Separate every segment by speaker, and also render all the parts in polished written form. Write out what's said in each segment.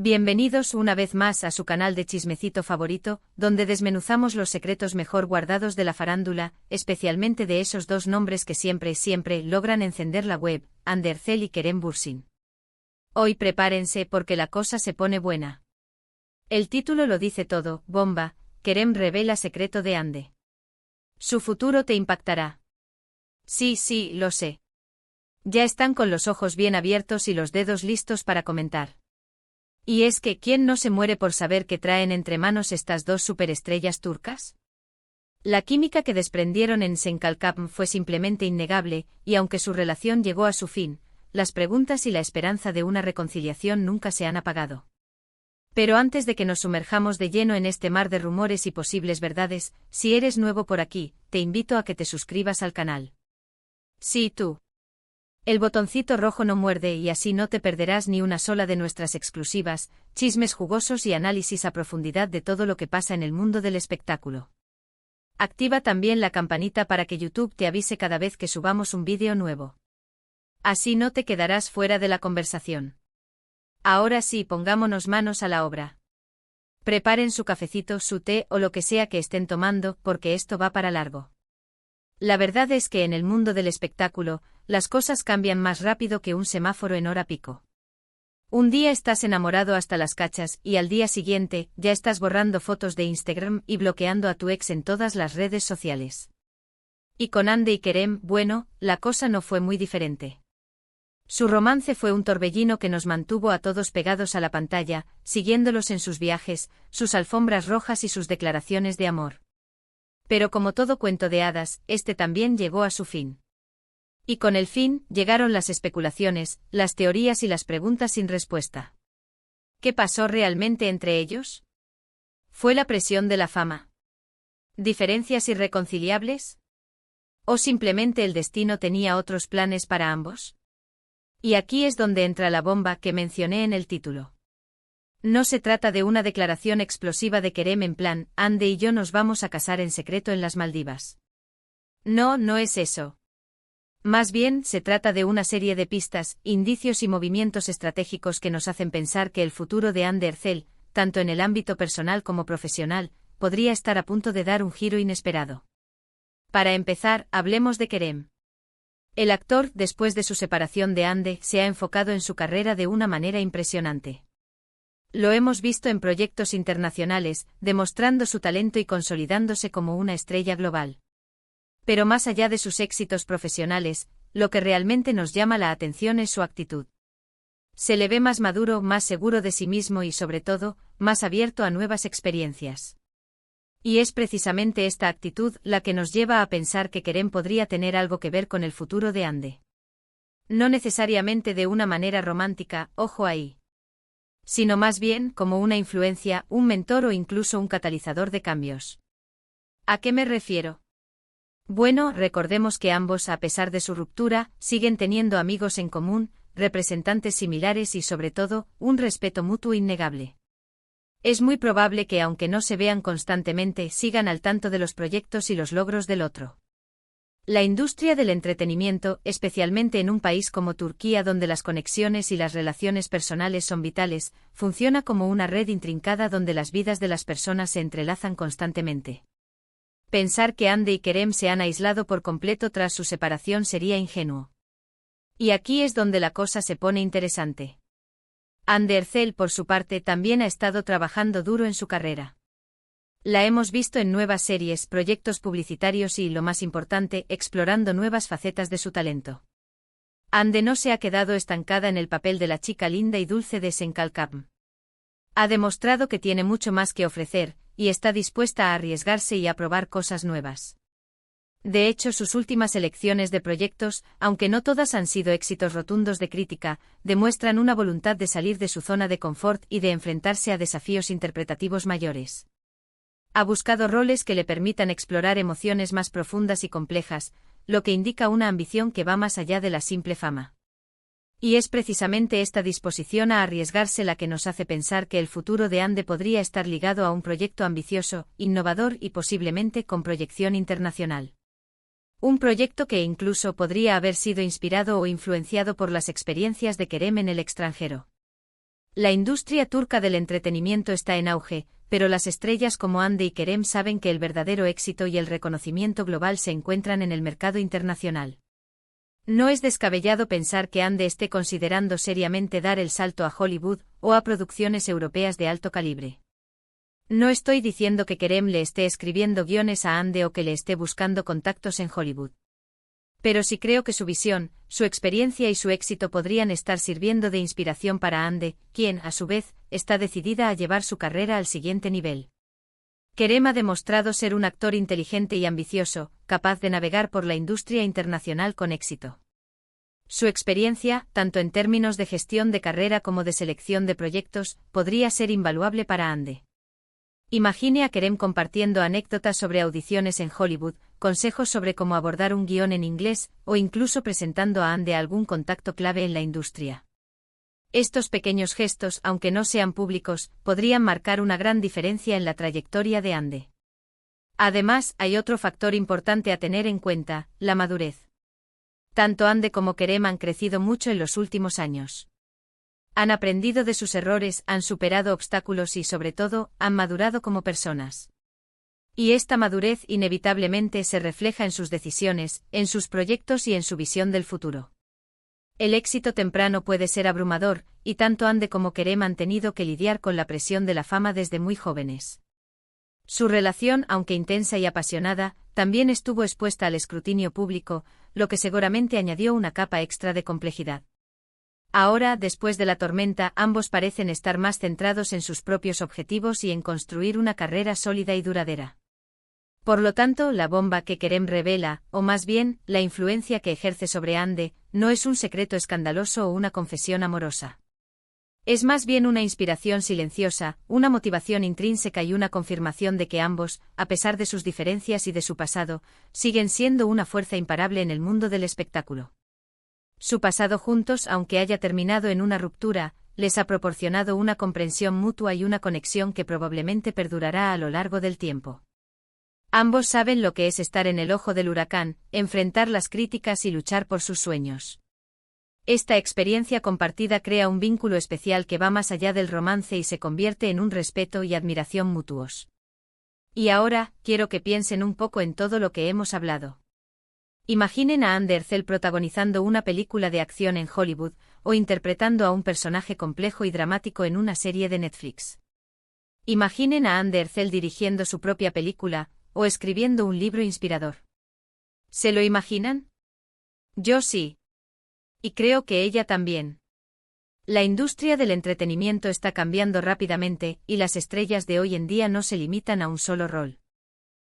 Speaker 1: Bienvenidos una vez más a su canal de chismecito favorito, donde desmenuzamos los secretos mejor guardados de la farándula, especialmente de esos dos nombres que siempre logran encender la web, Hande Erçel y Kerem Bürsin. Hoy prepárense porque la cosa se pone buena. El título lo dice todo, bomba, Kerem revela secreto de Hande. Su futuro te impactará. Sí, lo sé. Ya están con los ojos bien abiertos y los dedos listos para comentar. Y es que, ¿quién no se muere por saber qué traen entre manos estas dos superestrellas turcas? La química que desprendieron en Senkalkapm fue simplemente innegable, y aunque su relación llegó a su fin, las preguntas y la esperanza de una reconciliación nunca se han apagado. Pero antes de que nos sumerjamos de lleno en este mar de rumores y posibles verdades, si eres nuevo por aquí, te invito a que te suscribas al canal. Sí, tú. El botoncito rojo no muerde y así no te perderás ni una sola de nuestras exclusivas, chismes jugosos y análisis a profundidad de todo lo que pasa en el mundo del espectáculo. Activa también la campanita para que YouTube te avise cada vez que subamos un vídeo nuevo. Así no te quedarás fuera de la conversación. Ahora sí, pongámonos manos a la obra. Preparen su cafecito, su té o lo que sea que estén tomando, porque esto va para largo. La verdad es que en el mundo del espectáculo, las cosas cambian más rápido que un semáforo en hora pico. Un día estás enamorado hasta las cachas y al día siguiente ya estás borrando fotos de Instagram y bloqueando a tu ex en todas las redes sociales. Y con Hande y Kerem, bueno, la cosa no fue muy diferente. Su romance fue un torbellino que nos mantuvo a todos pegados a la pantalla, siguiéndolos en sus viajes, sus alfombras rojas y sus declaraciones de amor. Pero como todo cuento de hadas, este también llegó a su fin. Y con el fin, llegaron las especulaciones, las teorías y las preguntas sin respuesta. ¿Qué pasó realmente entre ellos? ¿Fue la presión de la fama? ¿Diferencias irreconciliables? ¿O simplemente el destino tenía otros planes para ambos? Y aquí es donde entra la bomba que mencioné en el título. No se trata de una declaración explosiva de Kerem en plan, Hande y yo nos vamos a casar en secreto en las Maldivas. No es eso. Más bien, se trata de una serie de pistas, indicios y movimientos estratégicos que nos hacen pensar que el futuro de Hande Erçel, tanto en el ámbito personal como profesional, podría estar a punto de dar un giro inesperado. Para empezar, hablemos de Kerem. El actor, después de su separación de Hande, se ha enfocado en su carrera de una manera impresionante. Lo hemos visto en proyectos internacionales, demostrando su talento y consolidándose como una estrella global. Pero más allá de sus éxitos profesionales, lo que realmente nos llama la atención es su actitud. Se le ve más maduro, más seguro de sí mismo y sobre todo, más abierto a nuevas experiencias. Y es precisamente esta actitud la que nos lleva a pensar que Kerem podría tener algo que ver con el futuro de Hande. No necesariamente de una manera romántica, ojo ahí. Sino más bien como una influencia, un mentor o incluso un catalizador de cambios. ¿A qué me refiero? Bueno, recordemos que ambos, a pesar de su ruptura, siguen teniendo amigos en común, representantes similares y sobre todo, un respeto mutuo innegable. Es muy probable que aunque no se vean constantemente, sigan al tanto de los proyectos y los logros del otro. La industria del entretenimiento, especialmente en un país como Turquía donde las conexiones y las relaciones personales son vitales, funciona como una red intrincada donde las vidas de las personas se entrelazan constantemente. Pensar que Hande y Kerem se han aislado por completo tras su separación sería ingenuo. Y aquí es donde la cosa se pone interesante. Hande Erçel, por su parte, también ha estado trabajando duro en su carrera. La hemos visto en nuevas series, proyectos publicitarios y, lo más importante, explorando nuevas facetas de su talento. Hande no se ha quedado estancada en el papel de la chica linda y dulce de Senkalkapm. Ha demostrado que tiene mucho más que ofrecer, y está dispuesta a arriesgarse y a probar cosas nuevas. De hecho, sus últimas elecciones de proyectos, aunque no todas han sido éxitos rotundos de crítica, demuestran una voluntad de salir de su zona de confort y de enfrentarse a desafíos interpretativos mayores. Ha buscado roles que le permitan explorar emociones más profundas y complejas, lo que indica una ambición que va más allá de la simple fama. Y es precisamente esta disposición a arriesgarse la que nos hace pensar que el futuro de Hande podría estar ligado a un proyecto ambicioso, innovador y posiblemente con proyección internacional. Un proyecto que incluso podría haber sido inspirado o influenciado por las experiencias de Kerem en el extranjero. La industria turca del entretenimiento está en auge, pero las estrellas como Hande y Kerem saben que el verdadero éxito y el reconocimiento global se encuentran en el mercado internacional. No es descabellado pensar que Hande esté considerando seriamente dar el salto a Hollywood o a producciones europeas de alto calibre. No estoy diciendo que Kerem le esté escribiendo guiones a Hande o que le esté buscando contactos en Hollywood. Pero sí creo que su visión, su experiencia y su éxito podrían estar sirviendo de inspiración para Hande, quien, a su vez, está decidida a llevar su carrera al siguiente nivel. Kerem ha demostrado ser un actor inteligente y ambicioso, capaz de navegar por la industria internacional con éxito. Su experiencia, tanto en términos de gestión de carrera como de selección de proyectos, podría ser invaluable para Hande. Imagine a Kerem compartiendo anécdotas sobre audiciones en Hollywood, consejos sobre cómo abordar un guión en inglés, o incluso presentando a Hande algún contacto clave en la industria. Estos pequeños gestos, aunque no sean públicos, podrían marcar una gran diferencia en la trayectoria de Hande. Además, hay otro factor importante a tener en cuenta: la madurez. Tanto Hande como Kerem han crecido mucho en los últimos años. Han aprendido de sus errores, han superado obstáculos y, sobre todo, han madurado como personas. Y esta madurez inevitablemente se refleja en sus decisiones, en sus proyectos y en su visión del futuro. El éxito temprano puede ser abrumador, y tanto Hande como Kerem han tenido que lidiar con la presión de la fama desde muy jóvenes. Su relación, aunque intensa y apasionada, también estuvo expuesta al escrutinio público, lo que seguramente añadió una capa extra de complejidad. Ahora, después de la tormenta, ambos parecen estar más centrados en sus propios objetivos y en construir una carrera sólida y duradera. Por lo tanto, la bomba que Kerem revela, o más bien, la influencia que ejerce sobre Hande, no es un secreto escandaloso o una confesión amorosa. Es más bien una inspiración silenciosa, una motivación intrínseca y una confirmación de que ambos, a pesar de sus diferencias y de su pasado, siguen siendo una fuerza imparable en el mundo del espectáculo. Su pasado juntos, aunque haya terminado en una ruptura, les ha proporcionado una comprensión mutua y una conexión que probablemente perdurará a lo largo del tiempo. Ambos saben lo que es estar en el ojo del huracán, enfrentar las críticas y luchar por sus sueños. Esta experiencia compartida crea un vínculo especial que va más allá del romance y se convierte en un respeto y admiración mutuos. Y ahora, quiero que piensen un poco en todo lo que hemos hablado. Imaginen a Hande Erçel protagonizando una película de acción en Hollywood, o interpretando a un personaje complejo y dramático en una serie de Netflix. Imaginen a Hande Erçel dirigiendo su propia película, o escribiendo un libro inspirador. ¿Se lo imaginan? Yo sí. Y creo que ella también. La industria del entretenimiento está cambiando rápidamente, y las estrellas de hoy en día no se limitan a un solo rol.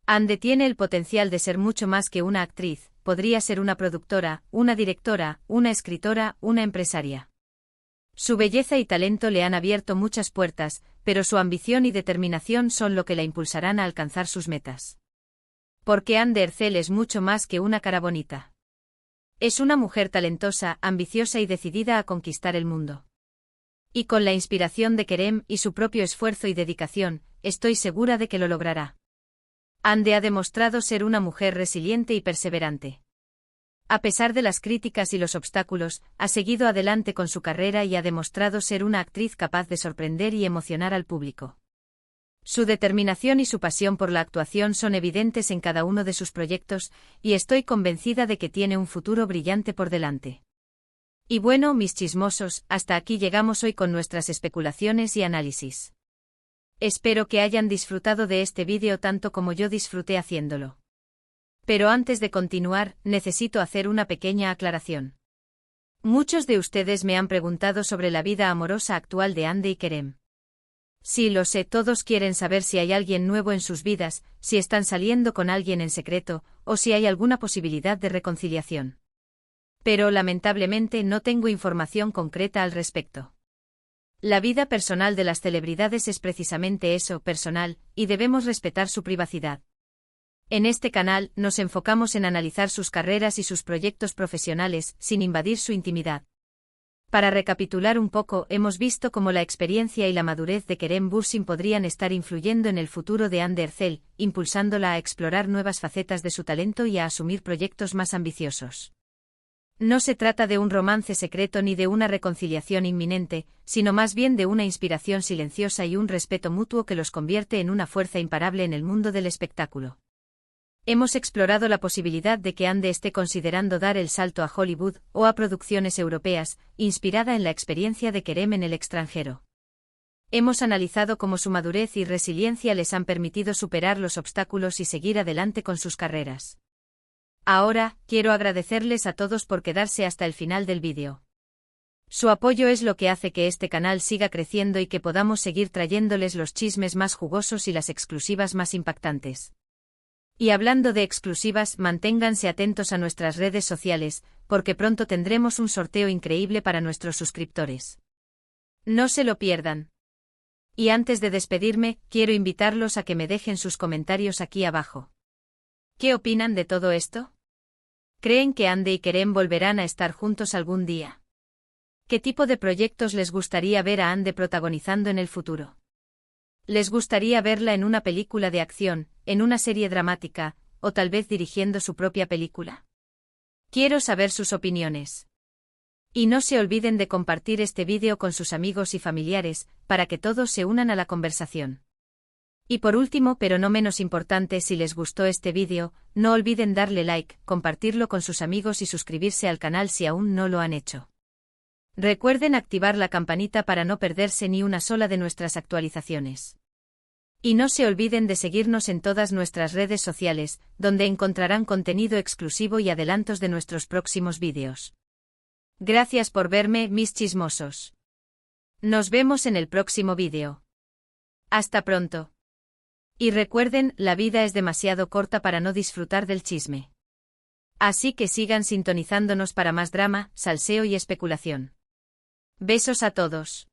Speaker 1: Hande tiene el potencial de ser mucho más que una actriz, podría ser una productora, una directora, una escritora, una empresaria. Su belleza y talento le han abierto muchas puertas, pero su ambición y determinación son lo que la impulsarán a alcanzar sus metas. Porque Hande Erçel es mucho más que una cara bonita. Es una mujer talentosa, ambiciosa y decidida a conquistar el mundo. Y con la inspiración de Kerem y su propio esfuerzo y dedicación, estoy segura de que lo logrará. Hande ha demostrado ser una mujer resiliente y perseverante. A pesar de las críticas y los obstáculos, ha seguido adelante con su carrera y ha demostrado ser una actriz capaz de sorprender y emocionar al público. Su determinación y su pasión por la actuación son evidentes en cada uno de sus proyectos, y estoy convencida de que tiene un futuro brillante por delante. Y bueno, mis chismosos, hasta aquí llegamos hoy con nuestras especulaciones y análisis. Espero que hayan disfrutado de este vídeo tanto como yo disfruté haciéndolo. Pero antes de continuar, necesito hacer una pequeña aclaración. Muchos de ustedes me han preguntado sobre la vida amorosa actual de Hande y Kerem. Sí, lo sé, todos quieren saber si hay alguien nuevo en sus vidas, si están saliendo con alguien en secreto, o si hay alguna posibilidad de reconciliación. Pero lamentablemente no tengo información concreta al respecto. La vida personal de las celebridades es precisamente eso, personal, y debemos respetar su privacidad. En este canal, nos enfocamos en analizar sus carreras y sus proyectos profesionales, sin invadir su intimidad. Para recapitular un poco, hemos visto cómo la experiencia y la madurez de Kerem Bürsin podrían estar influyendo en el futuro de Hande Erçel, impulsándola a explorar nuevas facetas de su talento y a asumir proyectos más ambiciosos. No se trata de un romance secreto ni de una reconciliación inminente, sino más bien de una inspiración silenciosa y un respeto mutuo que los convierte en una fuerza imparable en el mundo del espectáculo. Hemos explorado la posibilidad de que Ande esté considerando dar el salto a Hollywood o a producciones europeas, inspirada en la experiencia de Kerem en el extranjero. Hemos analizado cómo su madurez y resiliencia les han permitido superar los obstáculos y seguir adelante con sus carreras. Ahora, quiero agradecerles a todos por quedarse hasta el final del vídeo. Su apoyo es lo que hace que este canal siga creciendo y que podamos seguir trayéndoles los chismes más jugosos y las exclusivas más impactantes. Y hablando de exclusivas, manténganse atentos a nuestras redes sociales, porque pronto tendremos un sorteo increíble para nuestros suscriptores. No se lo pierdan. Y antes de despedirme, quiero invitarlos a que me dejen sus comentarios aquí abajo. ¿Qué opinan de todo esto? ¿Creen que Ande y Kerem volverán a estar juntos algún día? ¿Qué tipo de proyectos les gustaría ver a Ande protagonizando en el futuro? ¿Les gustaría verla en una película de acción, en una serie dramática, o tal vez dirigiendo su propia película? Quiero saber sus opiniones. Y no se olviden de compartir este vídeo con sus amigos y familiares, para que todos se unan a la conversación. Y por último, pero no menos importante, si les gustó este vídeo, no olviden darle like, compartirlo con sus amigos y suscribirse al canal si aún no lo han hecho. Recuerden activar la campanita para no perderse ni una sola de nuestras actualizaciones. Y no se olviden de seguirnos en todas nuestras redes sociales, donde encontrarán contenido exclusivo y adelantos de nuestros próximos vídeos. Gracias por verme, mis chismosos. Nos vemos en el próximo vídeo. Hasta pronto. Y recuerden, la vida es demasiado corta para no disfrutar del chisme. Así que sigan sintonizándonos para más drama, salseo y especulación. Besos a todos.